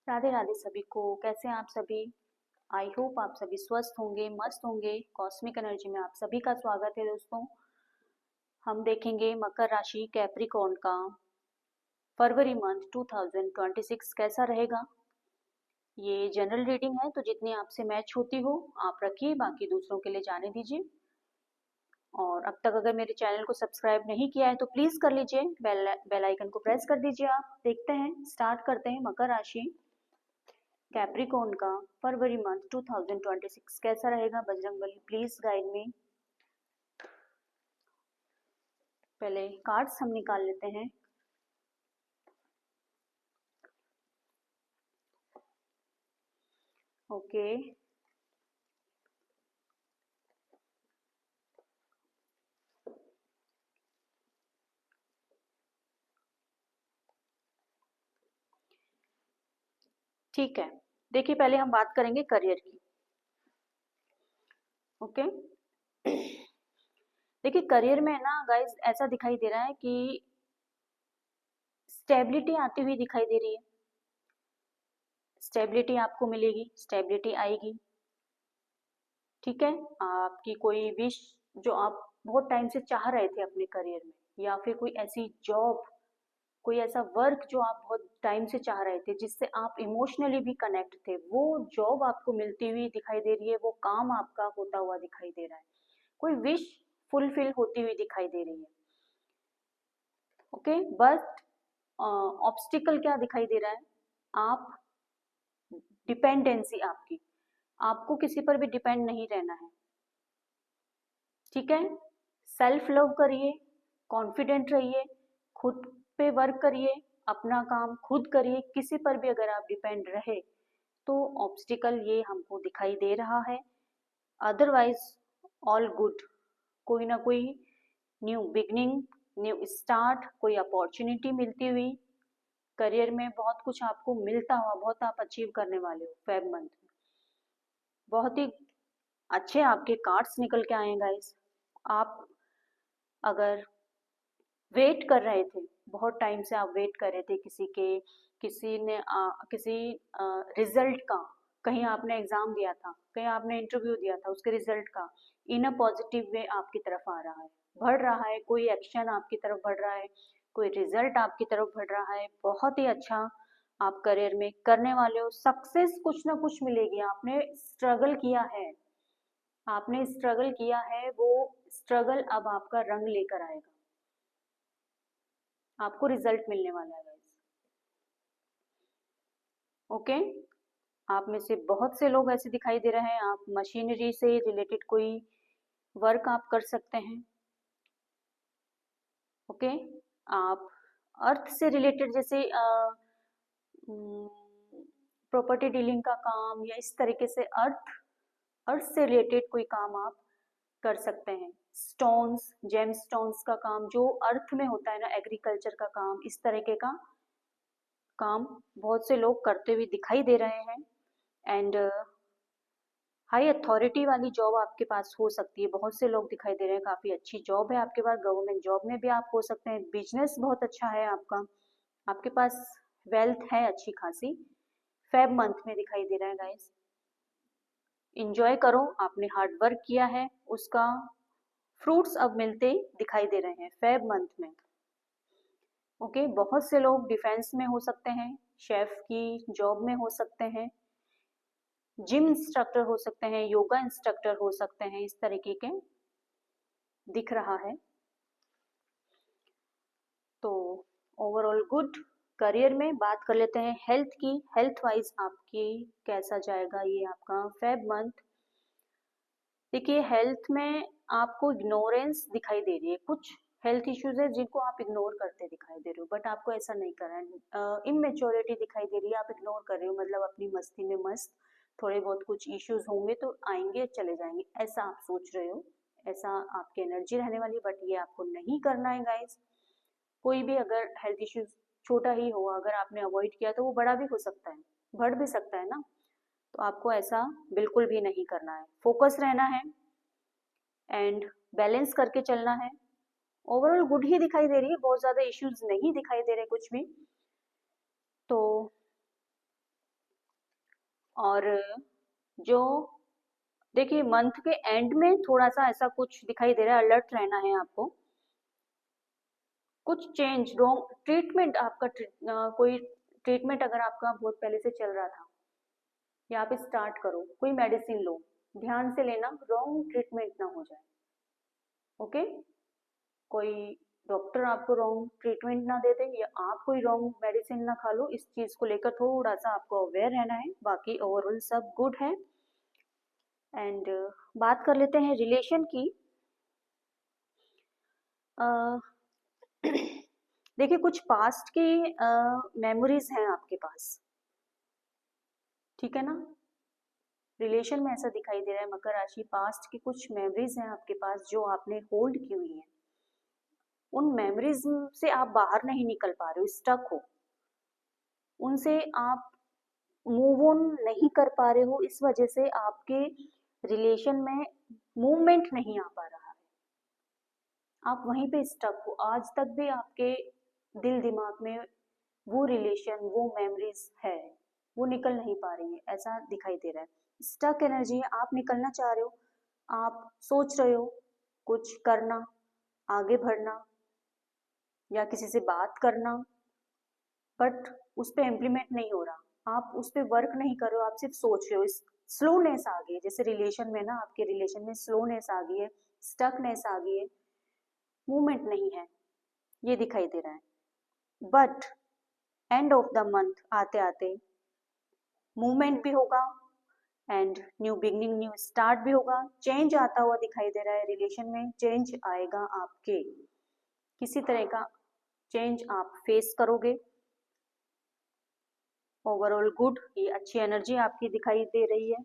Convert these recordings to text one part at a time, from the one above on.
राधे राधे सभी को। कैसे हैं आप सभी? आई होप आप सभी स्वस्थ होंगे, मस्त होंगे। कॉस्मिक एनर्जी में आप सभी का स्वागत है दोस्तों। हम देखेंगे मकर राशि कैप्रिकॉर्न का फरवरी मंथ 2026 कैसा रहेगा। ये जनरल रीडिंग है, तो जितनी आपसे मैच होती हो आप रखिए, बाकी दूसरों के लिए जाने दीजिए। और अब तक अगर मेरे चैनल को सब्सक्राइब नहीं किया है तो प्लीज कर लीजिए, बेल आइकन को प्रेस कर दीजिए। आप देखते हैं, स्टार्ट करते हैं। मकर राशि कैप्रिकॉर्न का फरवरी मंथ 2026 कैसा रहेगा। Bajrangbali please guide me. पहले कार्ड्स हम निकाल लेते हैं। ओके, ठीक है। देखिए, पहले हम बात करेंगे करियर की। ओके, देखिए करियर में ना गाइस ऐसा दिखाई दे रहा है कि स्टेबिलिटी आती हुई दिखाई दे रही है। स्टेबिलिटी आपको मिलेगी, स्टेबिलिटी आएगी। ठीक है, आपकी कोई विश जो आप बहुत टाइम से चाह रहे थे अपने करियर में, या फिर कोई ऐसी जॉब, कोई ऐसा वर्क जो आप बहुत टाइम से चाह रहे थे, जिससे आप इमोशनली भी कनेक्ट थे, वो जॉब आपको मिलती हुई दिखाई दे रही है। वो काम आपका होता हुआ दिखाई दे रहा है। कोई विश फुलफिल होती हुई दिखाई दे रही है। ओके, बट ऑब्स्टिकल क्या दिखाई दे रहा है? आप डिपेंडेंसी आपकी, आपको किसी पर भी डिपेंड नहीं रहना है। ठीक है, सेल्फ लव करिए, कॉन्फिडेंट रहिए, खुद पे वर्क करिए, अपना काम खुद करिए। किसी पर भी अगर आप डिपेंड रहे तो ऑब्स्टिकल ये हमको दिखाई दे रहा है। Otherwise all good. कोई ना कोई न्यू बिगनिंग, न्यू स्टार्ट, कोई अपॉर्चुनिटी मिलती हुई, करियर में बहुत कुछ आपको मिलता हुआ, बहुत आप अचीव करने वाले हो फेब मंथ में। बहुत ही अच्छे आपके कार्ड्स निकल के आए हैं गाइस। आप अगर वेट कर रहे थे, बहुत टाइम से आप वेट कर रहे थे किसी के, किसी ने किसी रिजल्ट का, कहीं आपने एग्जाम दिया था, कहीं आपने इंटरव्यू दिया था, उसके रिजल्ट का इन अ पॉजिटिव वे आपकी तरफ आ रहा है, बढ़ रहा है। कोई एक्शन आपकी तरफ बढ़ रहा है, कोई रिजल्ट आपकी तरफ बढ़ रहा है। बहुत ही अच्छा आप करियर में करने वाले हो। सक्सेस कुछ ना कुछ मिलेगी। आपने स्ट्रगल किया है, आपने स्ट्रगल किया है, वो स्ट्रगल अब आपका रंग लेकर आएगा। आपको रिजल्ट मिलने वाला है गाइस। ओके, आप में से बहुत से लोग ऐसे दिखाई दे रहे हैं, आप मशीनरी से रिलेटेड कोई वर्क आप कर सकते हैं। ओके, आप अर्थ से रिलेटेड, जैसे प्रॉपर्टी डीलिंग का काम, या इस तरीके से अर्थ, अर्थ से रिलेटेड कोई काम आप कर सकते हैं। स्टोन्स, जेम स्टोन्स का काम जो अर्थ में होता है ना, एग्रीकल्चर का काम, इस तरीके का काम बहुत से लोग करते हुए दिखाई दे रहे हैं। एंड हाई अथॉरिटी वाली जॉब आपके पास हो सकती है। बहुत से लोग दिखाई दे रहे हैं, काफी अच्छी जॉब है आपके पास। गवर्नमेंट जॉब में भी आप हो सकते हैं। बिजनेस बहुत अच्छा है आपका, आपके पास वेल्थ है अच्छी खासी। फेब मंथ में दिखाई दे रहा है गाइस। इंजॉय करो, आपने हार्ड वर्क किया है, उसका फ्रूट्स अब मिलते दिखाई दे रहे हैं फेब मंथ में। ओके, बहुत से लोग डिफेंस में हो सकते हैं, शेफ की जॉब में हो सकते हैं, जिम इंस्ट्रक्टर हो सकते हैं, योगा इंस्ट्रक्टर हो सकते हैं, इस तरीके के दिख रहा है। तो ओवरऑल गुड। करियर में बात कर लेते हैं हेल्थ की। हेल्थ वाइज आपकी कैसा जाएगा ये आपका फेब मंथ। देखिए, हेल्थ में आपको इग्नोरेंस दिखाई दे रही है। कुछ हेल्थ इश्यूज है जिनको आप इग्नोर करते दिखाई दे रहे हो, बट आपको ऐसा नहीं करना है। इमेच्योरिटी दिखाई दे रही है, आप इग्नोर कर रहे हो, मतलब अपनी मस्ती में मस्त। थोड़े बहुत कुछ इश्यूज होंगे तो आएंगे चले जाएंगे, ऐसा आप सोच रहे हो, ऐसा आपकी एनर्जी रहने वाली है। बट ये आपको नहीं करना है गाइस। कोई भी अगर हेल्थ इश्यूज छोटा ही हो, अगर आपने अवॉइड किया तो वो बड़ा भी हो सकता है, बढ़ भी सकता है ना। तो आपको ऐसा बिल्कुल भी नहीं करना है। फोकस रहना है एंड बैलेंस करके चलना है। ओवरऑल गुड ही दिखाई दे रही है, बहुत ज्यादा इश्यूज नहीं दिखाई दे रहे कुछ भी। तो और जो देखिए मंथ के एंड में थोड़ा सा ऐसा कुछ दिखाई दे रहा है, अलर्ट रहना है आपको। कुछ चेंज रॉन्ग ट्रीटमेंट आपका कोई ट्रीटमेंट अगर आपका बहुत पहले से चल रहा था या आप स्टार्ट करो, कोई मेडिसिन लो, ध्यान से लेना, रॉन्ग ट्रीटमेंट ना हो जाए। ओके, कोई डॉक्टर आपको रॉन्ग ट्रीटमेंट ना दे दे या आप कोई रॉन्ग मेडिसिन ना खा लो, इस चीज को लेकर थोड़ा सा आपको अवेयर रहना है। बाकी ओवरऑल सब गुड है। एंड बात कर लेते हैं रिलेशन की। देखिए कुछ पास्ट की मेमोरीज हैं आपके पास, ठीक है ना। रिलेशन में ऐसा दिखाई दे रहा है मकर राशि, पास्ट की कुछ मेमोरीज हैं आपके पास जो आपने होल्ड की हुई हैं। उन मेमोरीज से आप बाहर नहीं निकल पा रहे हो, स्टक हो उनसे, आप मूव ऑन नहीं कर पा रहे हो। इस वजह से आपके रिलेशन में मूवमेंट नहीं आ पा रहा है, आप वहीं पे स्टक हो। आज तक भी आपके दिल दिमाग में वो रिलेशन, वो मेमोरीज है, वो निकल नहीं पा रही है, ऐसा दिखाई दे रहा है। स्टक एनर्जी है, आप निकलना चाह रहे हो, आप सोच रहे हो कुछ करना, आगे बढ़ना या किसी से बात करना, बट उस पर इम्प्लीमेंट नहीं हो रहा, आप उस पर वर्क नहीं कर रहे हो, आप सिर्फ सोच रहे हो। स्लोनेस आ गई है, जैसे रिलेशन में ना, आपके रिलेशन में स्लोनेस आ गई है, स्टकनेस आ गई है, मूवमेंट नहीं है, ये दिखाई दे रहा है। But end of the month आते आते मूवमेंट भी होगा and new beginning, new start भी होगा, चेंज आता हुआ दिखाई दे रहा है। रिलेशन में चेंज आएगा, आपके किसी तरह का चेंज आप फेस करोगे। ओवरऑल गुड, ये अच्छी एनर्जी आपकी दिखाई दे रही है।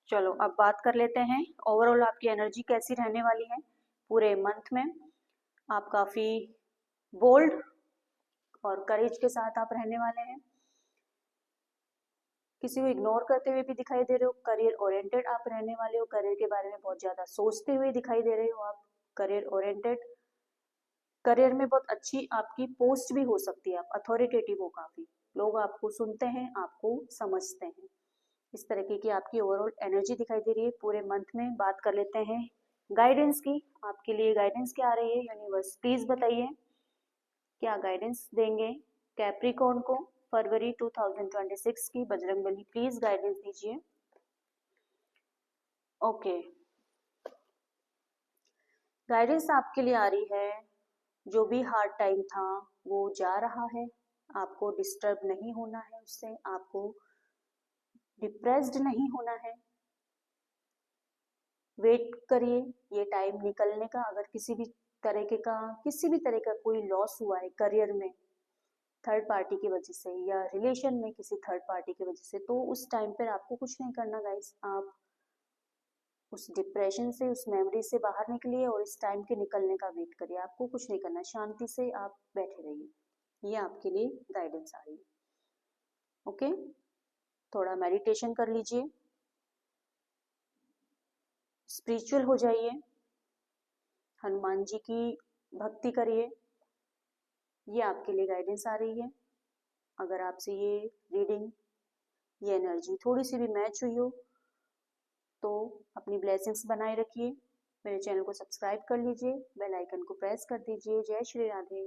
चलो अब बात कर लेते हैं ओवरऑल आपकी एनर्जी कैसी रहने वाली है पूरे मंथ में। आप काफी बोल्ड और करेज के साथ आप रहने वाले हैं, किसी को इग्नोर करते हुए भी दिखाई दे रहे हो। करियर ओरिएंटेड आप रहने वाले हो, करियर के बारे में बहुत ज्यादा सोचते हुए दिखाई दे रहे हो आप, करियर ओरिएंटेड। करियर में बहुत अच्छी आपकी पोस्ट भी हो सकती है, आप अथॉरिटेटिव हो, काफी लोग आपको सुनते हैं, आपको समझते हैं। इस तरीके की आपकी ओवरऑल एनर्जी दिखाई दे रही है पूरे मंथ में। बात कर लेते हैं गाइडेंस की, आपके लिए गाइडेंस क्या आ रही है यूनिवर्स, प्लीज बताइए क्या गाइडेंस देंगे कैप्रिकॉर्न को फरवरी 2026 की। बजरंगबली प्लीज गाइडेंस दीजिए। ओके, गाइडेंस आपके लिए आ रही है, जो भी हार्ड टाइम था वो जा रहा है, आपको डिस्टर्ब नहीं होना है उससे, आपको डिप्रेस्ड नहीं होना है। वेट करिए ये टाइम निकलने का। अगर किसी भी तरह का कोई लॉस हुआ है करियर में थर्ड पार्टी की वजह से या रिलेशन में किसी थर्ड पार्टी की वजह से, तो उस टाइम पर आपको कुछ नहीं करना गाइस, आप उस डिप्रेशन से, उस मेमोरी से बाहर निकलिए और इस टाइम के निकलने का वेट करिए। आपको कुछ नहीं करना, शांति से आप बैठे रहिए, ये आपके लिए गाइडेंस आ रही है। ओके, थोड़ा मेडिटेशन कर लीजिए, स्पिरिचुअल हो जाइए, हनुमान जी की भक्ति करिए, ये आपके लिए गाइडेंस आ रही है। अगर आपसे ये रीडिंग, ये एनर्जी थोड़ी सी भी मैच हुई हो तो अपनी ब्लेसिंग्स बनाए रखिए, मेरे चैनल को सब्सक्राइब कर लीजिए, बेल आइकन को प्रेस कर दीजिए। जय श्री राधे।